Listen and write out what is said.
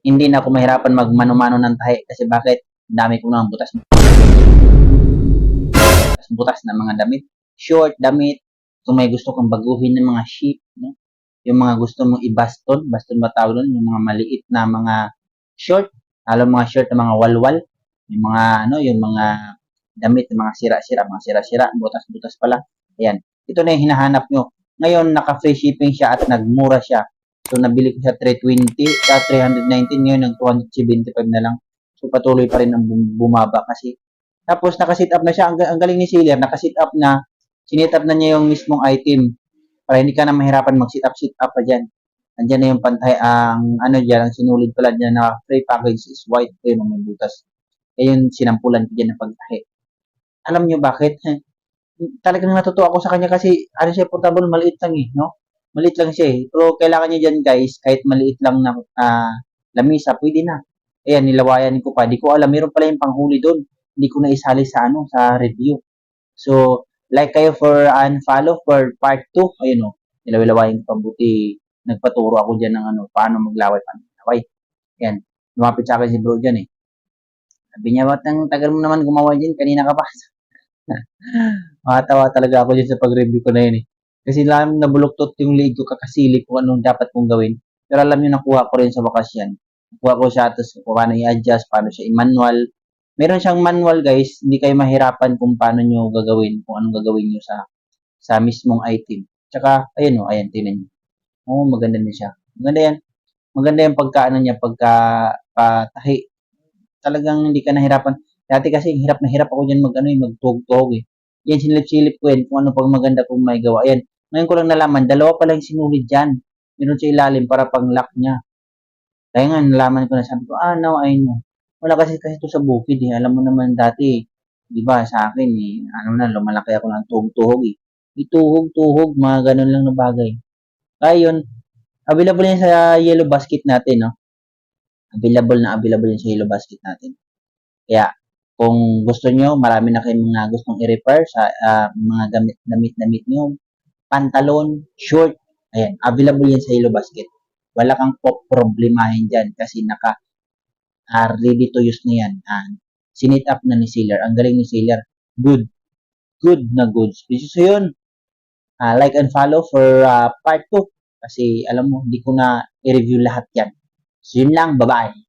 hindi na ako mahirapan magmano-mano ng tahi kasi bakit? Dami ko nang butas na mga damit, short, damit, kung may gusto kang baguhin ng mga sheep, no? Yung mga gusto mong baston ba tawag doon, yung mga maliit na mga short, alam mga short na mga walwal, yung mga yung mga damit ng mga sira-sira, butas-butas pala. Ayan. Ito na yung hinahanap nyo. Ngayon, naka-free shipping siya at nagmura siya. So, nabili ko siya 320, 319, ngayon ng 275 na lang. So, patuloy pa rin ang bumaba kasi. Tapos, naka-sit up na siya. Ang galing ni seller, naka-sit up na, sinit up na niya yung mismong item para hindi ka na mahirapan mag-sit up pa dyan. Andyan na yung pantay, ang dyan, ang sinulid pala dyan na free package is white, yun, may butas. Ayun, sinampulan ko dyan na pagtahi. Alam nyo bakit? Talagang natutuwa ako sa kanya kasi, siya, portable, maliit lang eh, no? Maliit lang siya eh. Pero kailangan nyo dyan guys, kahit maliit lang na lamisa, pwede na. Ayan, nilawayan ko pa. Di ko alam, meron pala yung panghuli doon. Hindi ko na isali sa sa review. So, like kayo for unfollow for part 2. Ayun o, nilawayan ko pabuti. Nagpaturo ako dyan ng paano maglaway, paano maglaway. Ayan, lumapit sa akin si bro dyan eh. Sabi niya, ba't ang tagal mo naman gumawa dyan? Kanina ka pa. Makatawa talaga ako dyan sa pag-review ko na yun eh. Kasi lang nabuloktot yung leeg ko kakasilip kung anong dapat kong gawin. Pero alam nyo, nakuha ko rin sa wakas yan. Nakuha ko siya, tapos paano i-adjust, paano siya i-manual. Meron siyang manual guys, hindi kayo mahirapan kung paano nyo gagawin, kung anong gagawin nyo sa mismong item. Tsaka, ayun o, ayan, tinan nyo. Oo, maganda na siya. Maganda yan. Maganda yung pagkaano niya, patahi. Talagang hindi ka nahirapan. Dati kasi hirap na hirap ako diyan magtugtog eh. Yan silip-silip ko yan kung ano pag maganda kung may gawa. Ayan. Ngayon ko lang nalaman, dalawa pa lang sinulid diyan. Meron sa ilalim para pang-lock niya. Kaya nga nalaman ko na sabi ko, now I know. Wala kasi ito sa bukid eh. Alam mo naman dati, di ba sa akin eh, lumalaki ako ng tuhog-tuhog eh. Ituhog-tuhog, mga ganun lang na bagay. Kaya yun, available yan sa yellow basket natin, no? Available yan sa yellow basket natin. Kaya, kung gusto nyo, marami na kayong mga gustong i-repair sa mga damit nyo, pantalon, short, ayan, available yan sa yellow basket. Wala kang problemahin dyan kasi ready to use na yan. Sinit up na ni seller. Ang galing ni seller. Good. Good na goods. So yun, like and follow for part 2. Kasi alam mo, hindi ko na i-review lahat yan. So yun lang. Bye-bye.